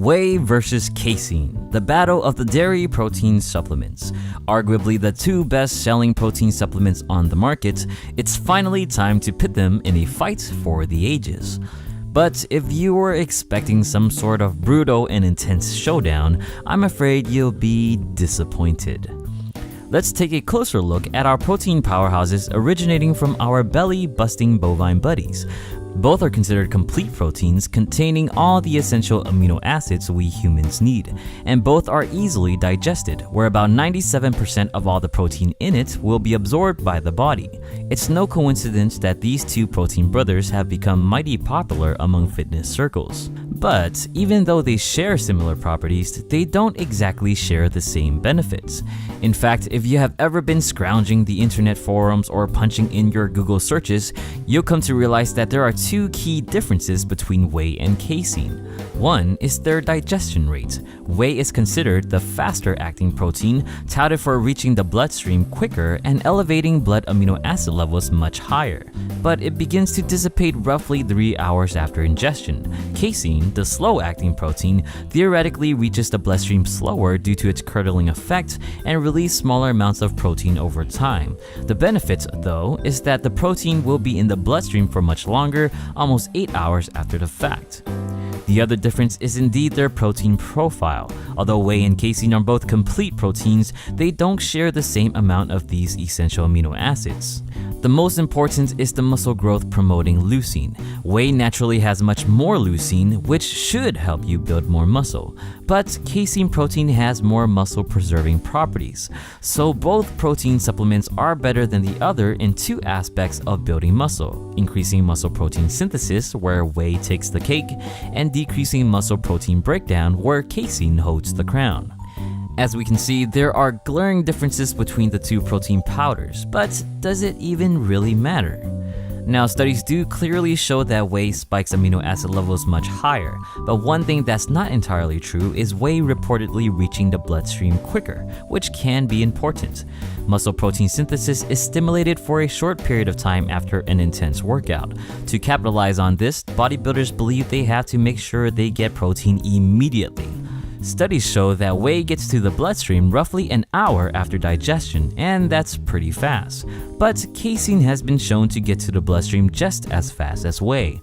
Whey versus casein, the battle of the dairy protein supplements. Arguably the two best-selling protein supplements on the market, it's finally time to pit them in a fight for the ages. But if you were expecting some sort of brutal and intense showdown, I'm afraid you'll be disappointed. Let's take a closer look at our protein powerhouses originating from our belly-busting bovine buddies. Both are considered complete proteins containing all the essential amino acids we humans need, and both are easily digested, where about 97% of all the protein in it will be absorbed by the body. It's no coincidence that these two protein brothers have become mighty popular among fitness circles. But even though they share similar properties, they don't exactly share the same benefits. In fact, if you have ever been scrounging the internet forums or punching in your Google searches, you'll come to realize that there are two key differences between whey and casein. One is their digestion rate. Whey is considered the faster acting protein, touted for reaching the bloodstream quicker and elevating blood amino acid levels much higher. But it begins to dissipate roughly 3 hours after ingestion. Casein, the slow-acting protein, theoretically reaches the bloodstream slower due to its curdling effect and release smaller amounts of protein over time. The benefit, though, is that the protein will be in the bloodstream for much longer, almost 8 hours after the fact. The other difference is indeed their protein profile. Although whey and casein are both complete proteins, they don't share the same amount of these essential amino acids. The most important is the muscle growth promoting leucine. Whey naturally has much more leucine, which should help you build more muscle. But casein protein has more muscle preserving properties. So both protein supplements are better than the other in two aspects of building muscle: increasing muscle protein synthesis, where whey takes the cake, and decreasing muscle protein breakdown, where casein holds the crown. As we can see, there are glaring differences between the two protein powders, but does it even really matter? Now, studies do clearly show that whey spikes amino acid levels much higher, but one thing that's not entirely true is whey reportedly reaching the bloodstream quicker, which can be important. Muscle protein synthesis is stimulated for a short period of time after an intense workout. To capitalize on this, bodybuilders believe they have to make sure they get protein immediately. Studies show that whey gets to the bloodstream roughly an hour after digestion, and that's pretty fast. But casein has been shown to get to the bloodstream just as fast as whey.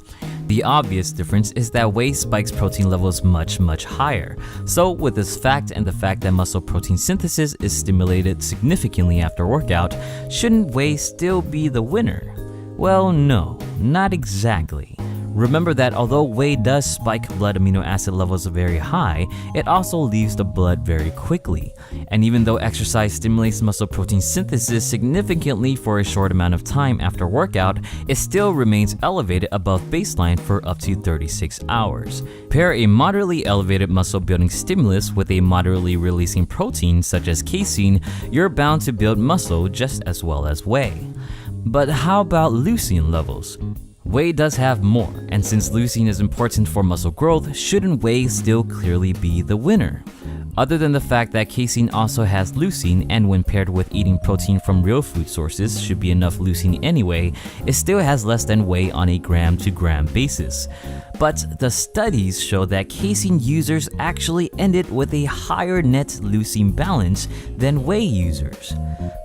The obvious difference is that whey spikes protein levels much higher. So with this fact and the fact that muscle protein synthesis is stimulated significantly after workout, shouldn't whey still be the winner? Well, no, not exactly. Remember that although whey does spike blood amino acid levels very high, it also leaves the blood very quickly. And even though exercise stimulates muscle protein synthesis significantly for a short amount of time after workout, it still remains elevated above baseline for up to 36 hours. Pair a moderately elevated muscle building stimulus with a moderately releasing protein such as casein, you're bound to build muscle just as well as whey. But how about leucine levels? Whey does have more, and since leucine is important for muscle growth, shouldn't whey still clearly be the winner? Other than the fact that casein also has leucine, and when paired with eating protein from real food sources should be enough leucine anyway, it still has less than whey on a gram-to-gram basis. But the studies show that casein users actually ended with a higher net leucine balance than whey users.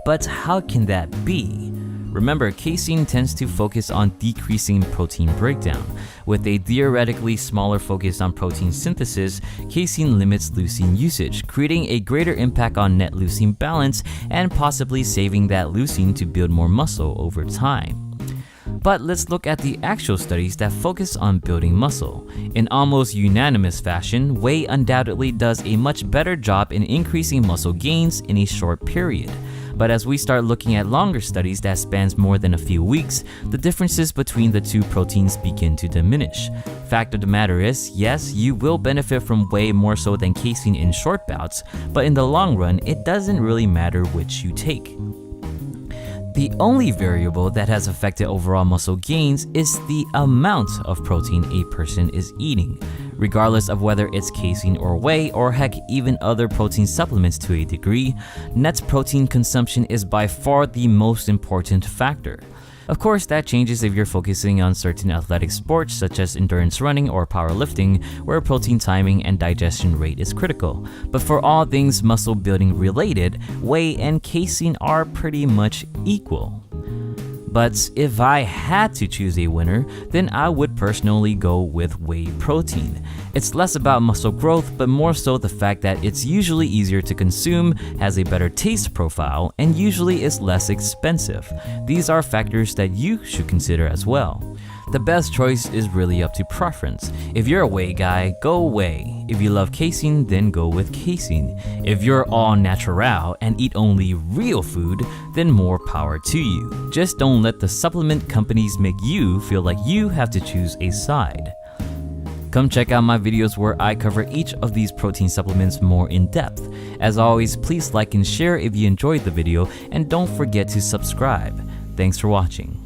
But how can that be? Remember, casein tends to focus on decreasing protein breakdown. With a theoretically smaller focus on protein synthesis, casein limits leucine usage, creating a greater impact on net leucine balance and possibly saving that leucine to build more muscle over time. But let's look at the actual studies that focus on building muscle. In almost unanimous fashion, whey undoubtedly does a much better job in increasing muscle gains in a short period. But as we start looking at longer studies that spans more than a few weeks, the differences between the two proteins begin to diminish. Fact of the matter is, yes, you will benefit from whey more so than casein in short bouts, but in the long run, it doesn't really matter which you take. The only variable that has affected overall muscle gains is the amount of protein a person is eating. Regardless of whether it's casein or whey, or heck, even other protein supplements to a degree, net protein consumption is by far the most important factor. Of course, that changes if you're focusing on certain athletic sports such as endurance running or powerlifting, where protein timing and digestion rate is critical. But for all things muscle building related, whey and casein are pretty much equal. But if I had to choose a winner, then I would personally go with whey protein. It's less about muscle growth, but more so the fact that it's usually easier to consume, has a better taste profile, and usually is less expensive. These are factors that you should consider as well. The best choice is really up to preference. If you're a whey guy, go whey. If you love casein, then go with casein. If you're all natural and eat only real food, then more power to you. Just don't let the supplement companies make you feel like you have to choose a side. Come check out my videos where I cover each of these protein supplements more in depth. As always, please like and share if you enjoyed the video, and don't forget to subscribe. Thanks for watching.